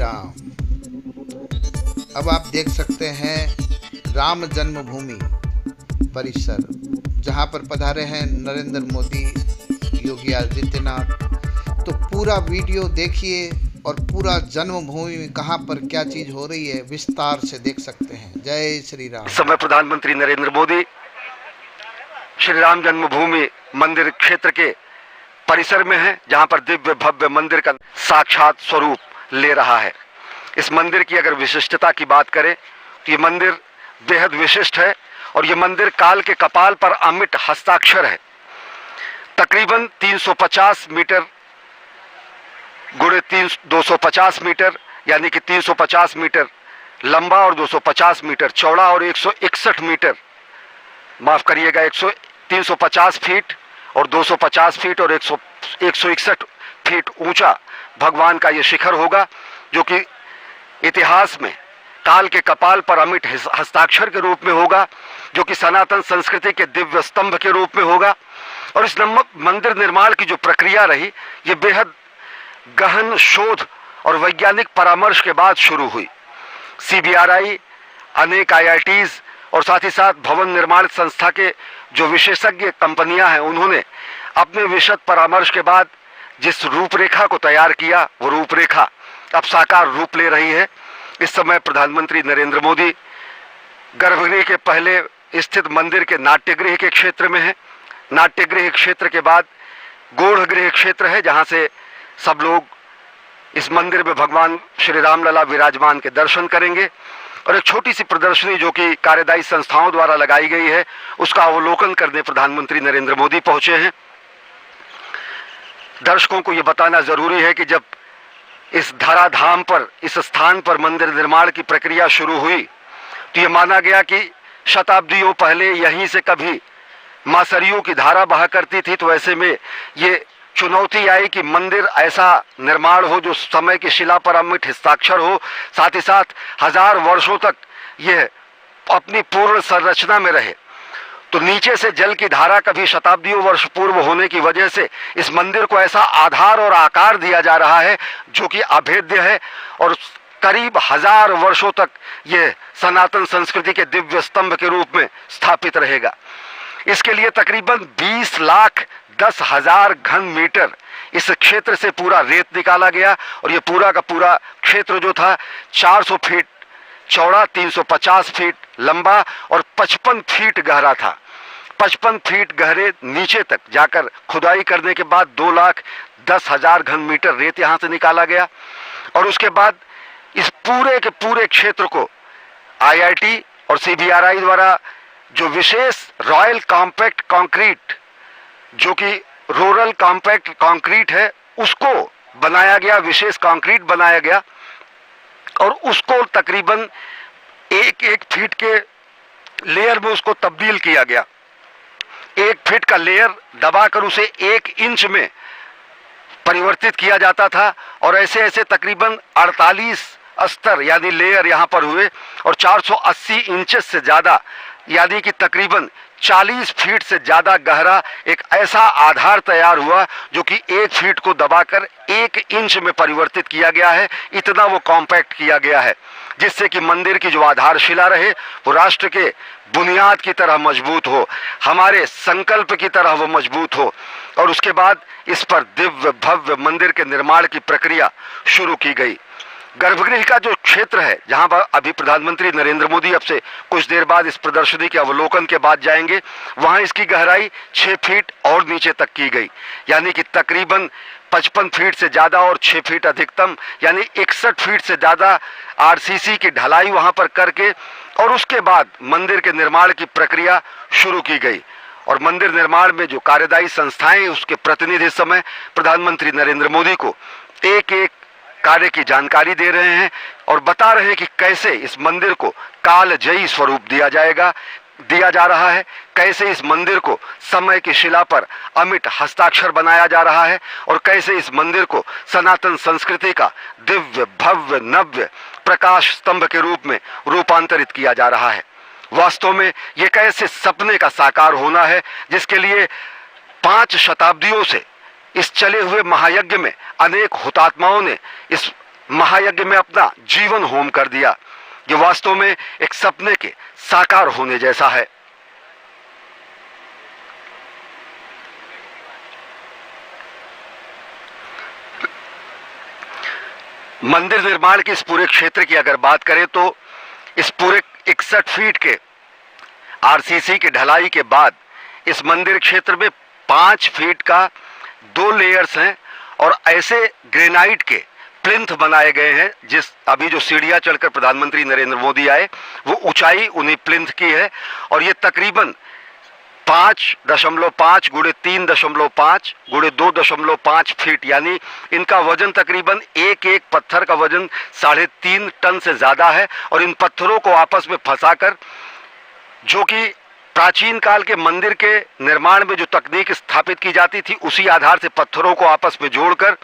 राम। अब आप देख सकते हैं राम जन्मभूमि परिसर, जहां पर पधारे हैं नरेंद्र मोदी, योगी आदित्यनाथ। तो पूरा वीडियो देखिए और पूरा जन्मभूमि में कहां पर क्या चीज हो रही है विस्तार से देख सकते हैं। जय श्री राम। इस समय प्रधानमंत्री नरेंद्र मोदी श्री राम जन्मभूमि मंदिर क्षेत्र के परिसर में है, जहां पर दिव्य भव्य मंदिर का साक्षात स्वरूप ले रहा है। इस मंदिर की अगर विशिष्टता की बात करें तो ये मंदिर बेहद विशिष्ट है और ये मंदिर काल के कपाल पर अमिट हस्ताक्षर है। तकरीबन 350 मीटर गुणे 250 मीटर, यानी कि 350 मीटर लंबा और 250 मीटर चौड़ा और 161 मीटर, माफ करिएगा, 350 फीट और 250 फीट और 161 फीट ऊंचा भगवान का ये शिखर होगा, जो कि इतिहास में काल के कपाल पर अमिट हस्ताक्षर के रूप में होगा, जो कि सनातन संस्कृति के दिव्य स्तंभ के रूप में होगा। और इस मंदिर निर्माण की जो प्रक्रिया रही, ये बेहद गहन शोध और वैज्ञानिक परामर्श के बाद शुरू हुई। CBRI, अनेक IITs और साथ ही साथ भवन निर्माण संस्था के जो विशेषज्ञ कंपनियां हैं, उन्होंने अपने विशद परामर्श के बाद जिस रूपरेखा को तैयार किया, वो रूपरेखा अब साकार रूप ले रही है। इस समय प्रधानमंत्री नरेंद्र मोदी गर्भगृह के पहले स्थित मंदिर के नाट्यगृह के क्षेत्र में है। नाट्यगृह क्षेत्र के बाद गौड़गृह क्षेत्र है, जहां से सब लोग इस मंदिर में भगवान श्री रामलला विराजमान के दर्शन करेंगे। और एक छोटी सी प्रदर्शनी जो कि कार्यदायी संस्थाओं द्वारा लगाई गई है, उसका अवलोकन करने प्रधानमंत्री नरेंद्र मोदी पहुंचे हैं। दर्शकों को यह बताना जरूरी है कि जब इस धराधाम पर, इस स्थान पर मंदिर निर्माण की प्रक्रिया शुरू हुई, तो यह माना गया कि शताब्दियों पहले यहीं से कभी मां सरयू की धारा बहा करती थी। तो ऐसे में ये चुनौती आई कि मंदिर ऐसा निर्माण हो जो समय की शिला पर अमिट हस्ताक्षर हो, साथ ही साथ 1000 वर्षों तक यह अपनी पूर्ण संरचना में रहे। तो नीचे से जल की धारा कभी शताब्दियों वर्ष पूर्व होने की वजह से इस मंदिर को ऐसा आधार और आकार दिया जा रहा है जो कि अभेद्य है और करीब 1000 वर्षों तक यह सनातन संस्कृति के दिव्य स्तंभ के रूप में स्थापित रहेगा। इसके लिए तकरीबन 20,10,000 घन मीटर इस क्षेत्र से पूरा रेत निकाला गया और ये पूरा का पूरा क्षेत्र जो था 400 फीट चौड़ा, 350 फीट लंबा और 55 फीट गहरा था। 55 फीट गहरे नीचे तक जाकर खुदाई करने के बाद 2,10,000 घन मीटर रेत यहां से निकाला गया। और उसके बाद इस पूरे के पूरे क्षेत्र को IIT और CBRI द्वारा जो विशेष रॉयल कॉम्पैक्ट कंक्रीट, जो कि रूरल कॉम्पैक्ट कंक्रीट है, उसको बनाया गया, विशेष कंक्रीट बनाया गया और उसको तकरीबन 1-1 फीट के लेयर में उसको तब्दील किया गया। 1 फीट का लेयर दबाकर उसे 1 इंच में परिवर्तित किया जाता था और ऐसे ऐसे तकरीबन 48 स्तर यानी लेयर यहां पर हुए और 480 इंचेस से ज्यादा, यानी कि तकरीबन 40 फीट से ज्यादा गहरा एक ऐसा आधार तैयार हुआ जो कि 1 फीट को दबाकर 1 इंच में परिवर्तित किया गया है। इतना वो कॉम्पैक्ट किया गया है जिससे कि मंदिर की जो आधारशिला रहे वो राष्ट्र के बुनियाद की तरह मजबूत हो, हमारे संकल्प की तरह वो मजबूत हो। और उसके बाद इस पर दिव्य भव्य मंदिर के निर्माण की प्रक्रिया शुरू की गई। गर्भगृह का जो क्षेत्र है, जहां पर अभी प्रधानमंत्री नरेंद्र मोदी अब से कुछ देर बाद इस प्रदर्शनी के अवलोकन के बाद जाएंगे, वहां इसकी गहराई 6 फीट और नीचे तक की गई, यानी कि तकरीबन 55 फीट से ज्यादा और 6 फीट अधिकतम, यानी 61 फीट से ज्यादा RCC की ढलाई वहां पर करके और उसके बाद मंदिर के निर्माण की प्रक्रिया शुरू की गई। और मंदिर निर्माण में जो कार्यदायी संस्थाएं, उसके प्रतिनिधि इस समय प्रधानमंत्री नरेंद्र मोदी को एक-एक कार्य की जानकारी दे रहे हैं और बता रहे हैं कि कैसे इस मंदिर को कालजयी स्वरूप दिया जा रहा है, कैसे इस मंदिर को समय की शिला पर अमिट हस्ताक्षर बनाया जा रहा है और कैसे इस मंदिर को सनातन संस्कृति का दिव्य भव्य नव्य प्रकाश स्तंभ के रूप में रूपांतरित किया जा रहा है। वास्तव में ये कैसे सपने का साकार होना है जिसके लिए 5 शताब्दियों से इस चले हुए महायज्ञ में अनेक हुतात्माओं ने इस महायज्ञ में अपना जीवन होम कर दिया। ये वास्तव में एक सपने के साकार होने जैसा है। मंदिर निर्माण के इस पूरे क्षेत्र की अगर बात करें तो इस पूरे 61 फीट के आरसीसी की ढलाई के बाद इस मंदिर क्षेत्र में 5 फीट का 2 लेयर्स हैं और ऐसे ग्रेनाइट के प्लिंथ बनाए गए हैं। जिस अभी जो सीढ़ियां चढ़कर प्रधानमंत्री नरेंद्र मोदी आए वो ऊंचाई उन्हीं प्लिंथ की है और ये तकरीबन 5.5 गुणे 3.5 गुणे 2.5 फीट, यानी इनका वजन तकरीबन एक पत्थर का वजन 3.5 टन से ज्यादा है। और इन पत्थरों को आपस में फंसाकर, जो कि प्राचीन काल के मंदिर के निर्माण में जो तकनीक स्थापित की जाती थी उसी आधार से पत्थरों को आपस में जोड़कर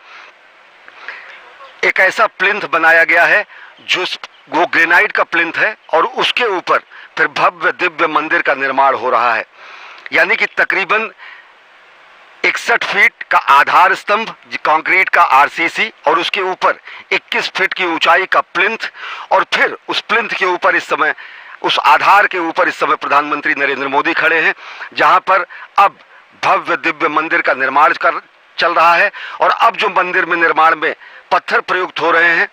एक ऐसा प्लिंथ बनाया गया है जो वो ग्रेनाइट का प्लिंथ है और उसके ऊपर फिर भव्य दिव्य मंदिर का निर्माण हो रहा है। यानी कि तकरीबन 61 फीट का आधार स्तंभ कंक्रीट का आरसीसी और उसके ऊपर 21 फीट की ऊंचाई का प्लिंथ और फिर उस प्लिंथ के ऊपर इस समय, उस आधार के ऊपर इस समय प्रधानमंत्री नरेंद्र मोदी खड़े हैं, जहां पर अब भव्य दिव्य मंदिर का निर्माण चल रहा है। और अब जो मंदिर में निर्माण में पत्थर प्रयुक्त हो रहे हैं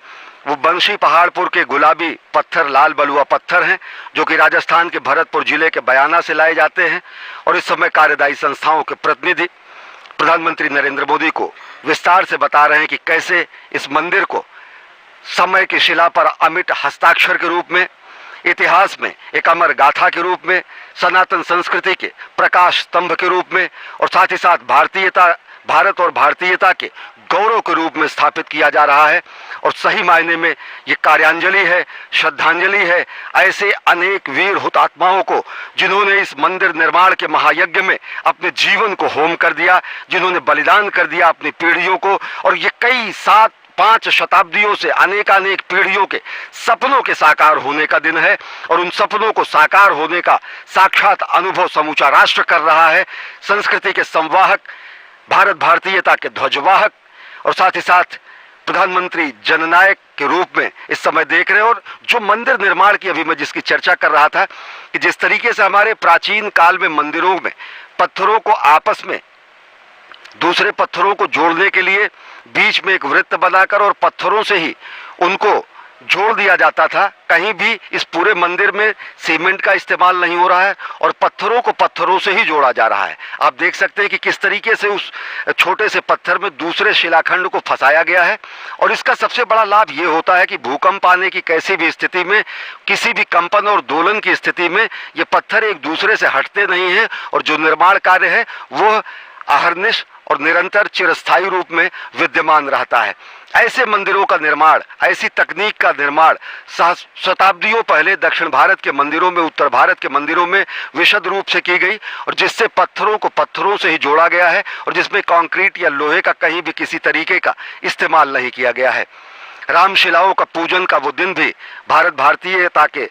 वो बंशी पहाड़पुर के गुलाबी पत्थर, लाल बलुआ पत्थर हैं, जो कि राजस्थान के भरतपुर जिले के बयाना से लाए जाते हैं। और इस समय कार्यदायी संस्थाओं के प्रतिनिधि प्रधानमंत्री नरेंद्र मोदी को विस्तार से बता रहे हैं कि कैसे इस मंदिर को समय की शिला पर अमिट हस्ताक्षर के रूप में, इतिहास में एक अमर गाथा के रूप में, सनातन संस्कृति के प्रकाश स्तंभ के रूप में और साथ ही साथ भारत और भारतीयता के गौरव के रूप में स्थापित किया जा रहा है। और सही मायने में ये कार्यांजलि है, श्रद्धांजलि है ऐसे अनेक वीर हुतात्माओं को जिन्होंने इस मंदिर निर्माण के महायज्ञ में अपने जीवन को होम कर दिया, जिन्होंने बलिदान कर दिया अपनी पीढ़ियों को। और ये कई 5 शताब्दियों से अनेकानेक पीढ़ियों के सपनों के साकार होने का दिन है और उन सपनों को साकार होने का साक्षात अनुभव समूचा राष्ट्र कर रहा है। संस्कृति के संवाहक, भारत भारतीयता के ध्वजवाहक और साथ ही साथ प्रधानमंत्री जननायक के रूप में इस समय देख रहे हैं। और जो मंदिर निर्माण की अभी मैं जिसकी चर्चा कर रहा था कि जिस तरीके से हमारे प्राचीन काल में मंदिरों में पत्थरों को आपस में दूसरे पत्थरों को जोड़ने के लिए बीच में एक वृत्त बनाकर और पत्थरों से ही उनको जोड़ दिया जाता था, कहीं भी इस पूरे मंदिर में सीमेंट का इस्तेमाल नहीं हो रहा है और पत्थरों को पत्थरों से ही जोड़ा जा रहा है। आप देख सकते हैं कि किस तरीके से उस छोटे से पत्थर में दूसरे शिलाखंड को फंसाया गया है। और इसका सबसे बड़ा लाभ ये होता है कि भूकंप आने की कैसी भी स्थिति में, किसी भी कंपन और दोलन की स्थिति में ये पत्थर एक दूसरे से हटते नहीं हैं और जो निर्माण कार्य है वो अहर्निश और निरंतर चिरस्थायी रूप में विद्यमान रहता है। ऐसे मंदिरों का निर्माण, ऐसी तकनीक का निर्माण शताब्दियों पहले दक्षिण भारत के मंदिरों में, उत्तर भारत के मंदिरों में विशद रूप से की गई और जिससे पत्थरों को पत्थरों से ही जोड़ा गया है और जिसमें कंक्रीट या लोहे का कहीं भी किसी तरीके का इस्तेमाल नहीं किया गया है। रामशिलाओं का पूजन का वो दिन भी भारत भारतीयता के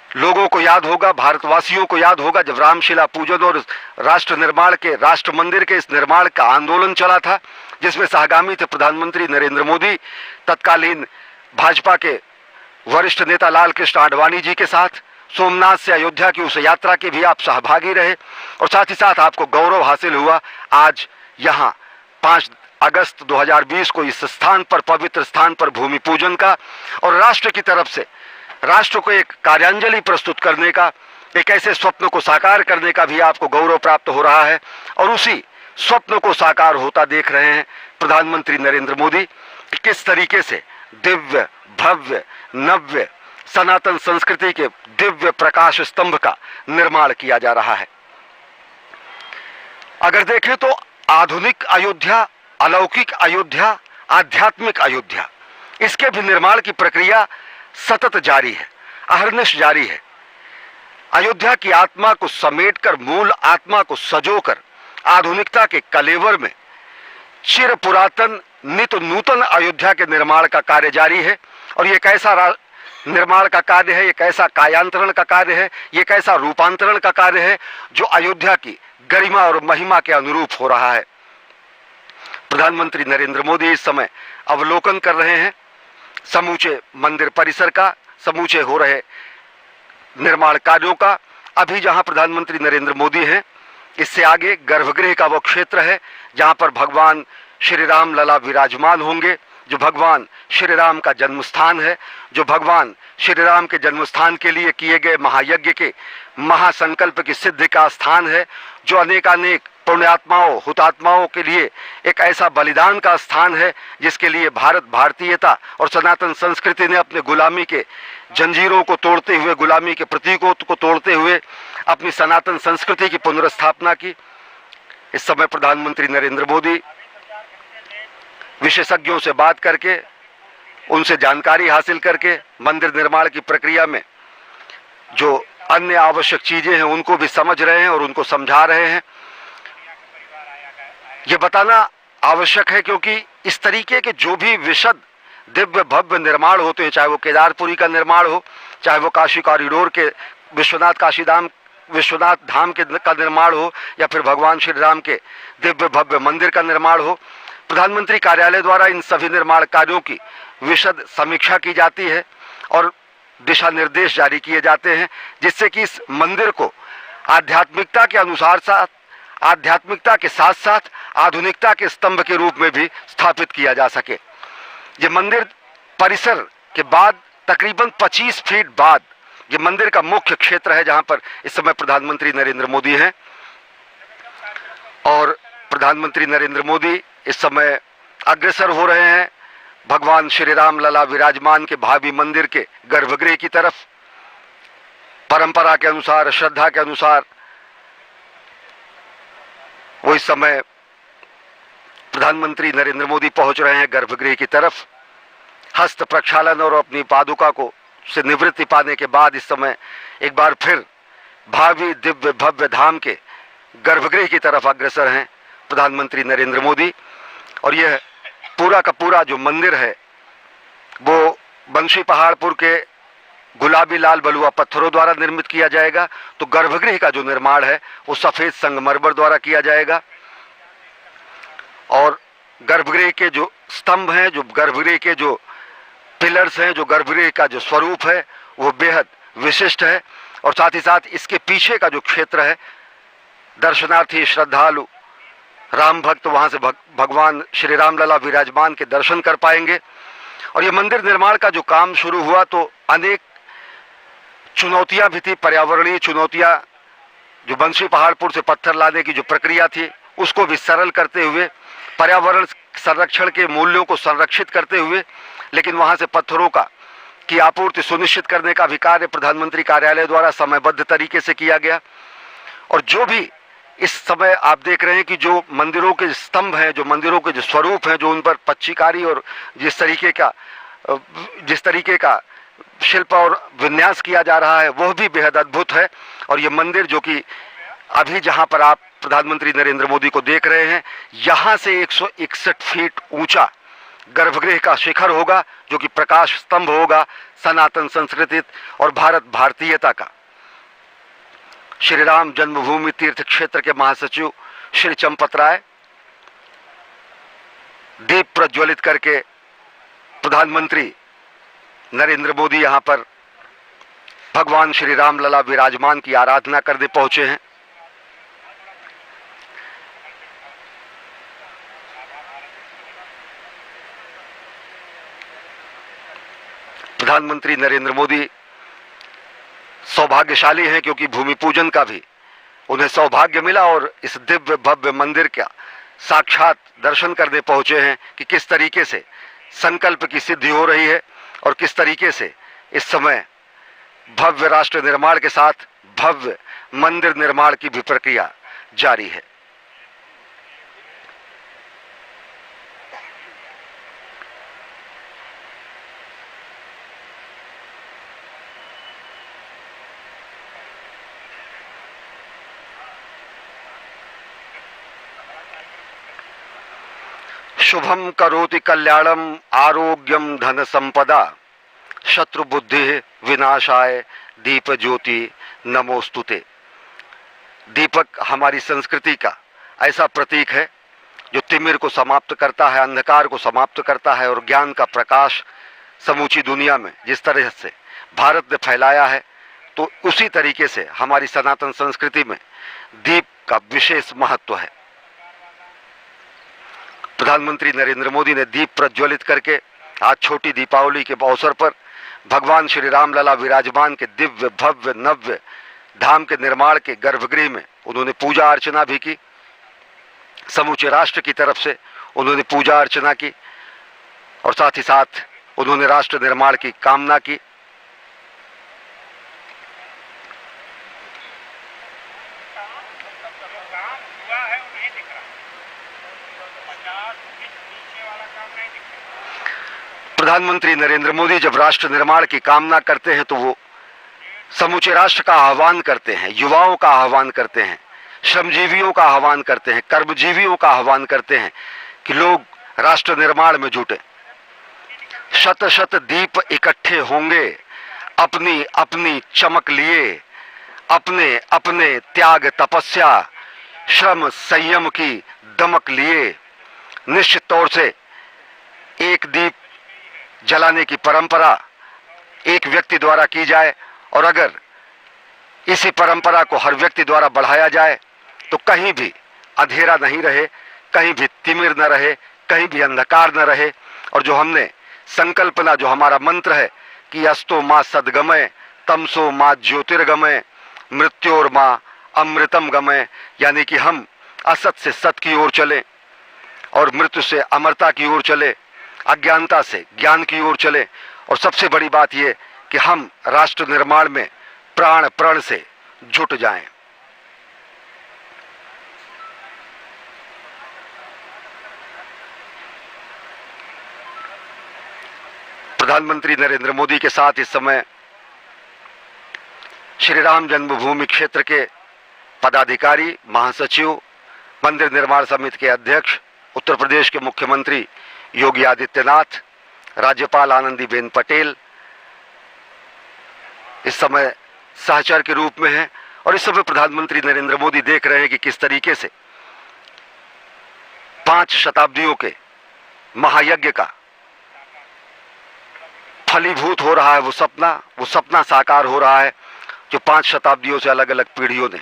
लोगों को याद होगा, भारतवासियों को याद होगा, जब रामशिला पूजन और राष्ट्र निर्माण के, राष्ट्र मंदिर के इस निर्माण का आंदोलन चला था, जिसमें सहगामी थे प्रधानमंत्री नरेंद्र मोदी, तत्कालीन भाजपा के वरिष्ठ नेता लाल कृष्ण आडवाणी जी के साथ सोमनाथ से अयोध्या की उस यात्रा के भी आप सहभागी रहे। और साथ ही साथ आपको गौरव हासिल हुआ आज यहाँ 5 अगस्त 2020 को इस स्थान पर, पवित्र स्थान पर भूमि पूजन का और राष्ट्र की तरफ से राष्ट्र को एक कार्यांजलि प्रस्तुत करने का, एक ऐसे स्वप्न को साकार करने का भी आपको गौरव प्राप्त हो रहा है। और उसी स्वप्न को साकार होता देख रहे हैं प्रधानमंत्री नरेंद्र मोदी कि किस तरीके से दिव्य, भव्य, नव्य सनातन संस्कृति के दिव्य प्रकाश स्तंभ का निर्माण किया जा रहा है। अगर देखें तो आधुनिक अयोध्या, अलौकिक अयोध्या, आध्यात्मिक अयोध्या, इसके भी निर्माण की प्रक्रिया सतत जारी है, अहर्निश जारी है। अयोध्या की आत्मा को समेटकर, मूल आत्मा को सजोकर आधुनिकता के कलेवर में चिर पुरातन नित नूतन अयोध्या के निर्माण का कार्य जारी है। और ये कैसा निर्माण का कार्य है, ये कैसा कायांतरण का कार्य है, ये कैसा रूपांतरण का कार्य है जो अयोध्या की गरिमा और महिमा के अनुरूप हो रहा है। प्रधानमंत्री नरेंद्र मोदी इस समय अवलोकन कर रहे हैं समूचे मंदिर परिसर का, समूचे हो रहे निर्माण कार्यों का। अभी जहां प्रधानमंत्री नरेंद्र मोदी हैं, इससे आगे गर्भगृह का वो क्षेत्र है जहां पर भगवान श्री राम लला विराजमान होंगे, जो भगवान श्री राम का जन्म स्थान है, जो भगवान श्री राम के जन्म स्थान के लिए किए गए महायज्ञ के महासंकल्प की सिद्धि का स्थान है, जो अनेकानेक पुण्यात्माओं हुतात्माओं के लिए एक ऐसा बलिदान का स्थान है जिसके लिए भारत भारतीयता और सनातन संस्कृति ने अपने गुलामी के जंजीरों को तोड़ते हुए, गुलामी के प्रतीकों को तोड़ते हुए अपनी सनातन संस्कृति की पुनर्स्थापना की। इस समय प्रधानमंत्री नरेंद्र मोदी विशेषज्ञों से बात करके, उनसे जानकारी हासिल करके मंदिर निर्माण की प्रक्रिया में जो अन्य आवश्यक चीजें हैं उनको भी समझ रहे हैं और उनको समझा रहे हैं। ये बताना आवश्यक है क्योंकि इस तरीके के जो भी विशद दिव्य भव्य निर्माण होते हैं, चाहे वो केदारपुरी का निर्माण हो, चाहे वो काशी कॉरिडोर के विश्वनाथ धाम का निर्माण हो, या फिर भगवान श्री राम के दिव्य भव्य मंदिर का निर्माण हो, प्रधानमंत्री कार्यालय द्वारा इन सभी निर्माण कार्यों की विशद समीक्षा की जाती है और दिशा निर्देश जारी किए जाते हैं, जिससे कि इस मंदिर को आध्यात्मिकता के साथ साथ आधुनिकता के स्तंभ के रूप में भी स्थापित किया जा सके। ये मंदिर परिसर के बाद तकरीबन 25 फीट बाद ये मंदिर का मुख्य क्षेत्र है जहां पर इस समय प्रधानमंत्री नरेंद्र मोदी हैं। और प्रधानमंत्री नरेंद्र मोदी इस समय अग्रसर हो रहे हैं भगवान श्री राम लला विराजमान के भावी मंदिर के गर्भगृह की तरफ। परंपरा के अनुसार, श्रद्धा के अनुसार वो इस समय प्रधानमंत्री नरेंद्र मोदी पहुंच रहे हैं गर्भगृह की तरफ। हस्त प्रक्षालन और अपनी पादुका को से निवृत्ति पाने के बाद इस समय एक बार फिर भावी दिव्य भव्य धाम के गर्भगृह की तरफ अग्रसर हैं प्रधानमंत्री नरेंद्र मोदी। और यह पूरा का पूरा जो मंदिर है वो बंशी पहाड़पुर के गुलाबी लाल बलुआ पत्थरों द्वारा निर्मित किया जाएगा, तो गर्भगृह का जो निर्माण है वो सफेद संगमरमर द्वारा किया जाएगा। और गर्भगृह के जो स्तंभ हैं, जो गर्भगृह के जो पिलर्स हैं, जो गर्भगृह का जो स्वरूप है वो बेहद विशिष्ट है। और साथ ही साथ इसके पीछे का जो क्षेत्र है, दर्शनार्थी श्रद्धालु राम भक्त वहां से भगवान श्री राम लला विराजमान के दर्शन कर पाएंगे। और ये मंदिर निर्माण का जो काम शुरू हुआ तो अनेक चुनौतियां भी थी, पर्यावरणीय चुनौतियां, जो बंशी पहाड़पुर से पत्थर लाने की जो प्रक्रिया थी उसको भी सरल करते हुए, पर्यावरण संरक्षण के मूल्यों को संरक्षित करते हुए, लेकिन वहां से पत्थरों की आपूर्ति सुनिश्चित करने का भी कार्य प्रधानमंत्री कार्यालय द्वारा समयबद्ध तरीके से किया गया। और जो भी इस समय आप देख रहे हैं कि जो मंदिरों के स्तंभ हैं, जो मंदिरों के जो स्वरूप हैं, जो उन पर पच्चीकारी और जिस तरीके का शिल्प और विन्यास किया जा रहा है वह भी बेहद अद्भुत है। और ये मंदिर जो कि अभी जहां पर आप प्रधानमंत्री नरेंद्र मोदी को देख रहे हैं, यहां से 161 फीट ऊंचा गर्भगृह का शिखर होगा, जो कि प्रकाश स्तंभ होगा सनातन संस्कृति और भारत भारतीयता का। श्री राम जन्मभूमि तीर्थ क्षेत्र के महासचिव श्री चंपत राय दीप प्रज्वलित करके प्रधानमंत्री नरेंद्र मोदी यहां पर भगवान श्री राम लला विराजमान की आराधना करने पहुंचे हैं। प्रधानमंत्री नरेंद्र मोदी सौभाग्यशाली हैं क्योंकि भूमि पूजन का भी उन्हें सौभाग्य मिला और इस दिव्य भव्य मंदिर का साक्षात दर्शन करने पहुंचे हैं कि किस तरीके से संकल्प की सिद्धि हो रही है और किस तरीके से इस समय भव्य राष्ट्र निर्माण के साथ भव्य मंदिर निर्माण की भी प्रक्रिया जारी है। शुभम करोति कल्याणम आरोग्यम धन संपदा शत्रु बुद्धि विनाशाय दीप ज्योति नमोस्तुते। दीपक हमारी संस्कृति का ऐसा प्रतीक है जो तिमिर को समाप्त करता है, अंधकार को समाप्त करता है और ज्ञान का प्रकाश समूची दुनिया में जिस तरह से भारत ने फैलाया है, तो उसी तरीके से हमारी सनातन संस्कृति में दीप का विशेष महत्व है। प्रधानमंत्री नरेंद्र मोदी ने दीप प्रज्वलित करके आज छोटी दीपावली के अवसर पर भगवान श्री राम लला विराजमान के दिव्य भव्य नव्य धाम के निर्माण के गर्भगृह में उन्होंने पूजा अर्चना भी की। समूचे राष्ट्र की तरफ से उन्होंने पूजा अर्चना की और साथ ही साथ उन्होंने राष्ट्र निर्माण की कामना की। प्रधानमंत्री नरेंद्र मोदी जब राष्ट्र निर्माण की कामना करते हैं तो वो समूचे राष्ट्र का आह्वान करते हैं, युवाओं का आह्वान करते हैं, श्रमजीवियों का आह्वान करते हैं, कर्मजीवियों का आह्वान करते हैं कि लोग राष्ट्र निर्माण में जुटे। शत शत दीप इकट्ठे होंगे, अपनी अपनी चमक लिए, अपने अपने त्याग तपस्या श्रम संयम की दमक लिए। निश्चित तौर से एक दीप जलाने की परंपरा एक व्यक्ति द्वारा की जाए और अगर इसी परंपरा को हर व्यक्ति द्वारा बढ़ाया जाए तो कहीं भी अंधेरा नहीं रहे, कहीं भी तिमिर न रहे, कहीं भी अंधकार न रहे। और जो हमने संकल्पना, जो हमारा मंत्र है कि अस्तो मां सद्गमय तमसो मां ज्योतिर्गमय मृत्योर मां अमृतम गमय, यानी कि हम असत से सत की ओर चले और मृत्यु से अमरता की ओर चले, अज्ञानता से ज्ञान की ओर चले। और सबसे बड़ी बात यह कि हम राष्ट्र निर्माण में प्राण प्रण से जुट जाएं। प्रधानमंत्री नरेंद्र मोदी के साथ इस समय श्री राम जन्मभूमि क्षेत्र के पदाधिकारी, महासचिव, मंदिर निर्माण समिति के अध्यक्ष, उत्तर प्रदेश के मुख्यमंत्री योगी आदित्यनाथ, राज्यपाल आनंदीबेन पटेल इस समय सहचर के रूप में हैं। और इस समय प्रधानमंत्री नरेंद्र मोदी देख रहे हैं कि किस तरीके से 5 शताब्दियों के महायज्ञ का फलीभूत हो रहा है। वो सपना साकार हो रहा है जो 5 शताब्दियों से अलग अलग पीढ़ियों ने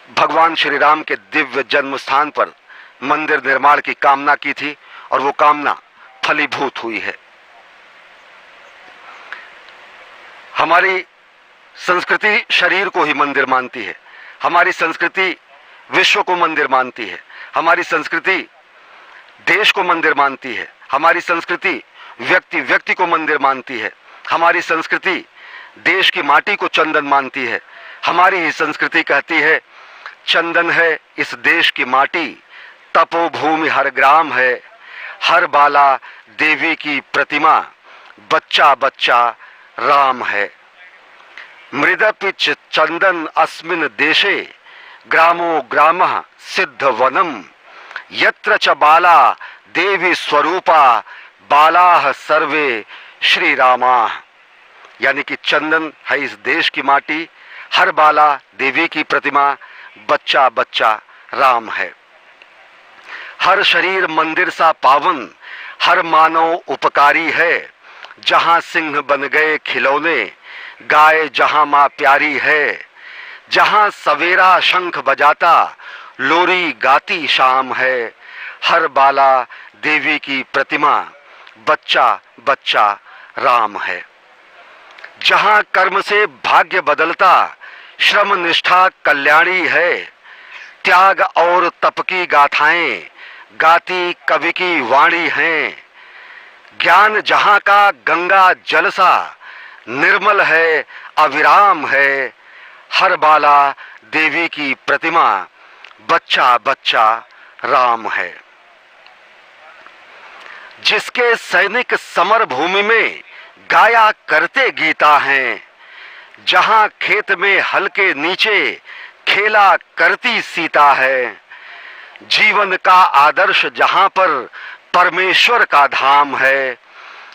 भगवान श्री राम के दिव्य जन्म स्थान पर मंदिर निर्माण की कामना की थी और वो कामना फलीभूत हुई है। हमारी संस्कृति शरीर को ही मंदिर मानती है, हमारी संस्कृति विश्व को मंदिर मानती है, हमारी संस्कृति देश को मंदिर मानती है, हमारी संस्कृति व्यक्ति व्यक्ति को मंदिर मानती है, हमारी संस्कृति देश की माटी को चंदन मानती है। हमारी ही संस्कृति कहती है चंदन है इस देश की माटी, तपोभूमि हर ग्राम है, हर बाला देवी की प्रतिमा, बच्चा बच्चा राम है। मृदपिच चंदन अस्मिन देशे, ग्रामो ग्रामः सिद्ध वनम, यत्र च बाला देवी स्वरूपा, बालाह सर्वे श्री रामा। यानी कि चंदन है इस देश की माटी, हर बाला देवी की प्रतिमा, बच्चा बच्चा राम है। हर शरीर मंदिर सा पावन, हर मानव उपकारी है, जहां सिंह बन गए खिलौने, गाय जहां मां प्यारी है, जहां सवेरा शंख बजाता, लोरी गाती शाम है, हर बाला देवी की प्रतिमा, बच्चा बच्चा राम है। जहां कर्म से भाग्य बदलता, श्रम निष्ठा कल्याणी है, त्याग और तप की गाथाएं गाती कवि की वाणी हैं, ज्ञान जहां का गंगा जल सा, निर्मल है अविराम है, हर बाला देवी की प्रतिमा, बच्चा बच्चा राम है। जिसके सैनिक समर भूमि में गाया करते गीता हैं, जहां खेत में हल के नीचे खेला करती सीता है, जीवन का आदर्श जहां पर परमेश्वर का धाम है,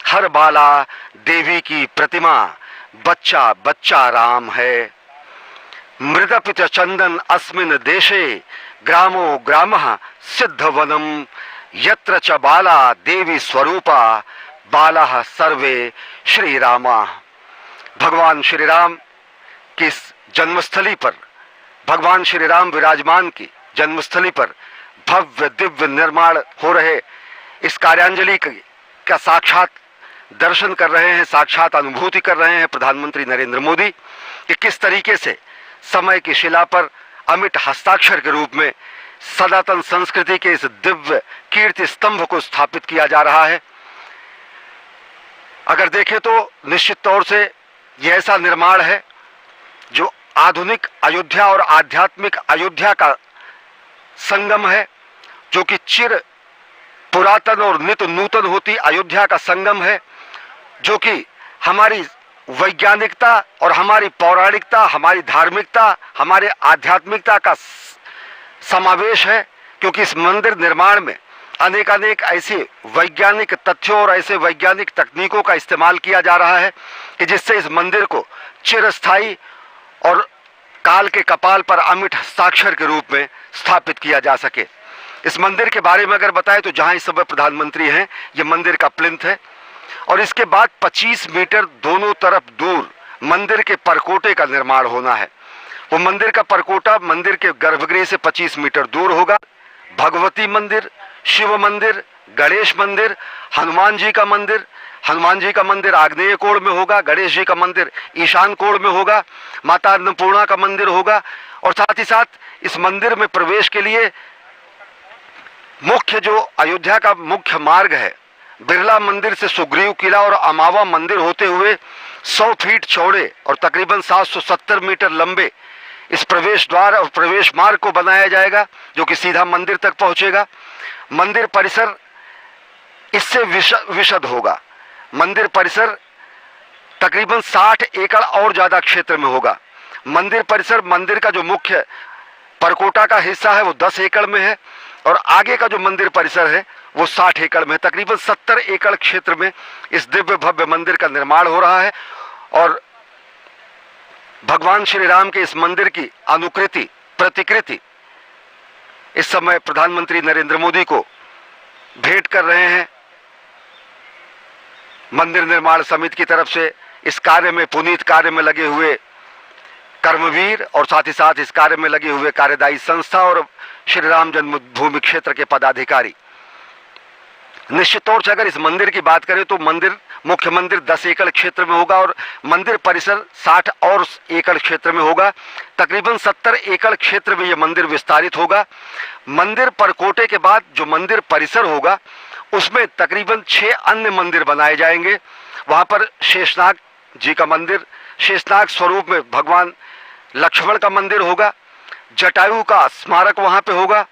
हर बाला देवी की प्रतिमा, बच्चा बच्चा राम है। मृदपिच चंदन अस्मिन देशे, ग्रामो ग्रामः सिद्ध वनम, यत्र च बाला देवी स्वरूपा, बालाः सर्वे श्री रामा। भगवान श्री राम की इस जन्मस्थली पर, भगवान श्री राम विराजमान की जन्मस्थली पर भव्य दिव्य निर्माण हो रहे इस कार्यांजलि का साक्षात दर्शन कर रहे हैं, साक्षात अनुभूति कर रहे हैं प्रधानमंत्री नरेंद्र मोदी कि किस तरीके से समय की शिला पर अमिट हस्ताक्षर के रूप में सनातन संस्कृति के इस दिव्य कीर्ति स्तंभ को स्थापित किया जा रहा है। अगर देखें तो निश्चित तौर से यह ऐसा निर्माण है जो आधुनिक अयोध्या और आध्यात्मिक अयोध्या का संगम है, जो कि चिर पुरातन और नित्य नूतन होती अयोध्या का संगम है, जो कि हमारी वैज्ञानिकता और हमारी पौराणिकता, हमारी धार्मिकता, हमारे आध्यात्मिकता का समावेश है। क्योंकि इस मंदिर निर्माण में अनेक ऐसे वैज्ञानिक तथ्यों और ऐसे वैज्ञानिक तकनीकों का इस्तेमाल किया जा रहा है कि जिससे इस मंदिर को चिरस्थायी और काल के कपाल पर अमिट हस्ताक्षर के रूप में स्थापित किया जा सके। इस मंदिर के बारे में अगर बताएं तो जहां इस समय प्रधानमंत्री हैं, ये मंदिर का प्लिंथ है और इसके बाद 25 मीटर दोनों तरफ दूर मंदिर के परकोटे का निर्माण होना है। वो मंदिर का परकोटा मंदिर के गर्भगृह से 25 मीटर दूर होगा। भगवती मंदिर, शिव मंदिर, गणेश मंदिर, हनुमान जी का मंदिर, हनुमान जी का मंदिर आग्नेय कोण में होगा, गणेश जी का मंदिर ईशान कोण में होगा, माता अन्नपूर्णा का मंदिर होगा और साथ ही साथ इस मंदिर में प्रवेश के लिए मुख्य जो अयोध्या का मुख्य मार्ग है, बिरला मंदिर से सुग्रीव किला और अमावा मंदिर होते हुए 100 फीट चौड़े और तकरीबन 770 मीटर लंबे इस प्रवेश द्वार और प्रवेश मार्ग को बनाया जाएगा, जो कि सीधा मंदिर तक पहुंचेगा। मंदिर परिसर इससे विशद होगा। मंदिर परिसर तकरीबन 60 एकड़ और ज्यादा क्षेत्र में होगा। मंदिर परिसर, मंदिर का जो मुख्य परकोटा का हिस्सा है वो 10 एकड़ में है और आगे का जो मंदिर परिसर है वो 60 एकड़ में। तकरीबन 70 एकड़ क्षेत्र में इस दिव्य भव्य मंदिर का निर्माण हो रहा है और भगवान श्री राम के इस मंदिर की अनुकृति, प्रतिकृति इस समय प्रधानमंत्री नरेंद्र मोदी को भेंट कर रहे हैं। मंदिर निर्माण समिति की तरफ से इस कार्य में, पुनीत कार्य में लगे हुए कर्मवीर और साथ ही साथ इस कार्य में लगे हुए कार्यदायी संस्था और श्री राम जन्मभूमि क्षेत्र के पदाधिकारी। निश्चित तौर से अगर इस मंदिर की बात करें तो मंदिर, मुख्य मंदिर 10 एकड़ क्षेत्र में होगा और मंदिर परिसर 60 और एकड़ क्षेत्र में होगा। तकरीबन 70 एकड़ क्षेत्र में यह मंदिर विस्तारित होगा। मंदिर परकोटे के बाद जो मंदिर परिसर होगा उसमें तकरीबन 6 अन्य मंदिर बनाए जाएंगे। वहां पर शेषनाग जी का मंदिर, शेषनाग स्वरूप में भगवान लक्ष्मण का मंदिर होगा, जटायु का स्मारक वहां पे होगा।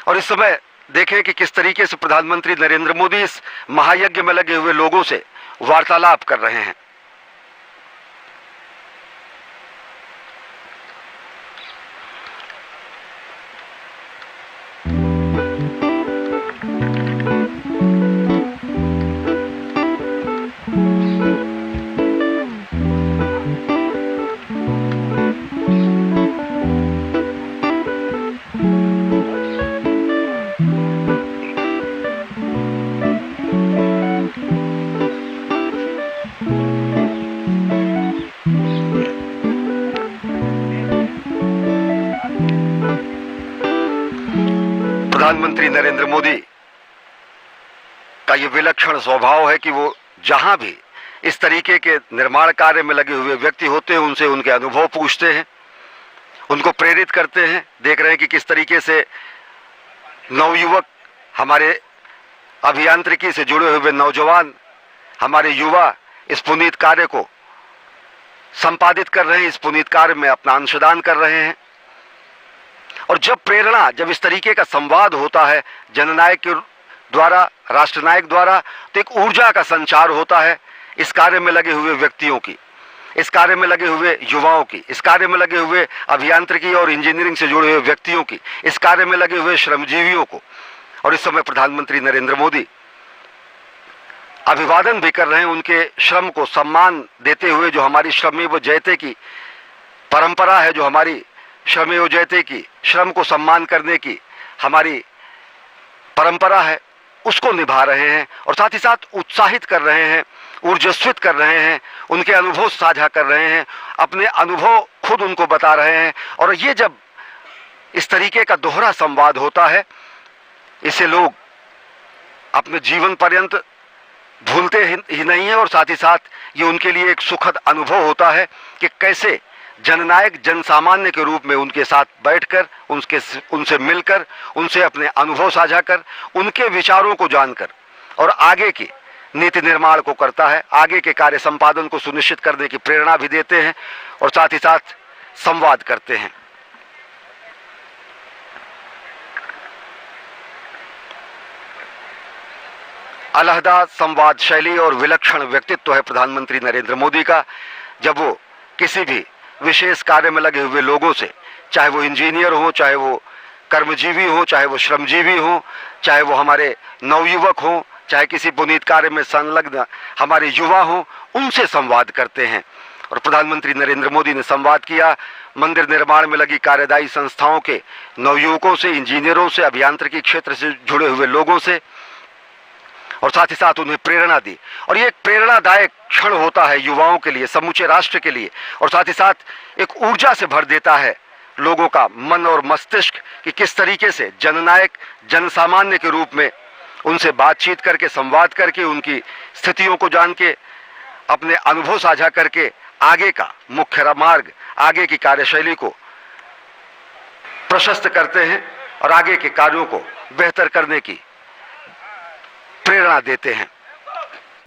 और इस समय देखें कि किस तरीके से प्रधानमंत्री नरेंद्र मोदी इस महायज्ञ में लगे हुए लोगों से वार्तालाप कर रहे हैं। प्रधानमंत्री नरेंद्र मोदी का ये विलक्षण स्वभाव है कि वो जहां भी इस तरीके के निर्माण कार्य में लगे हुए व्यक्ति होते हैं उनसे उनके अनुभव पूछते हैं, उनको प्रेरित करते हैं। देख रहे हैं कि किस तरीके से नवयुवक, हमारे अभियांत्रिकी से जुड़े हुए नौजवान, हमारे युवा इस पुनीत कार्य को संपादित कर रहे हैं, इस पुनीत कार्य में अपना अंशदान कर रहे हैं। और जब प्रेरणा, जब इस तरीके का संवाद होता है जननायक के द्वारा, राष्ट्रनायक द्वारा, तो एक ऊर्जा का संचार होता है इस कार्य में लगे हुए व्यक्तियों की, इस कार्य में लगे हुए युवाओं की, इस कार्य में लगे हुए अभियांत्रिकी और इंजीनियरिंग से जुड़े हुए व्यक्तियों की, इस कार्य में लगे हुए श्रमजीवियों को। और इस समय प्रधानमंत्री नरेंद्र मोदी अभिवादन भी कर रहे हैं उनके श्रम को सम्मान देते हुए। जो हमारी श्रमेव जयते की परंपरा है, जो हमारी श्रमेव जयते की, श्रम को सम्मान करने की हमारी परंपरा है, उसको निभा रहे हैं और साथ ही साथ उत्साहित कर रहे हैं, ऊर्जस्वित कर रहे हैं, उनके अनुभव साझा कर रहे हैं, अपने अनुभव खुद उनको बता रहे हैं। और ये जब इस तरीके का दोहरा संवाद होता है, इसे लोग अपने जीवन पर्यंत भूलते ही नहीं है और साथ ही साथ ये उनके लिए एक सुखद अनुभव होता है कि कैसे जननायक जनसामान्य के रूप में उनके साथ बैठकर, उनसे मिलकर, उनसे अपने अनुभव साझा कर, उनके विचारों को जानकर और आगे के नीति निर्माण को करता है, आगे के कार्य संपादन को सुनिश्चित करने की प्रेरणा भी देते हैं और साथ ही साथ संवाद करते हैं। अलहदा संवाद शैली और विलक्षण व्यक्तित्व है प्रधानमंत्री नरेंद्र मोदी का। जब वो किसी भी विशेष कार्य में लगे हुए लोगों से, चाहे वो इंजीनियर हो, चाहे वो कर्मजीवी हो, चाहे वो श्रमजीवी हो, चाहे वो हमारे नवयुवक हो, चाहे किसी पुनीत कार्य में संलग्न हमारे युवा हो, उनसे संवाद करते हैं। और प्रधानमंत्री नरेंद्र मोदी ने संवाद किया मंदिर निर्माण में लगी कार्यदायी संस्थाओं के नवयुवकों से, इंजीनियरों से, अभियांत्रिकी क्षेत्र से जुड़े हुए लोगों से और साथ ही साथ उन्हें प्रेरणा दी। और ये एक प्रेरणादायक क्षण होता है युवाओं के लिए, समूचे राष्ट्र के लिए, और साथ ही साथ एक ऊर्जा से भर देता है लोगों का मन और मस्तिष्क कि किस तरीके से जननायक जनसामान्य के रूप में उनसे बातचीत करके, संवाद करके, उनकी स्थितियों को जान के, अपने अनुभव साझा करके आगे का मुख्य मार्ग, आगे की कार्यशैली को प्रशस्त करते हैं और आगे के कार्यों को बेहतर करने की प्रेरणा देते हैं।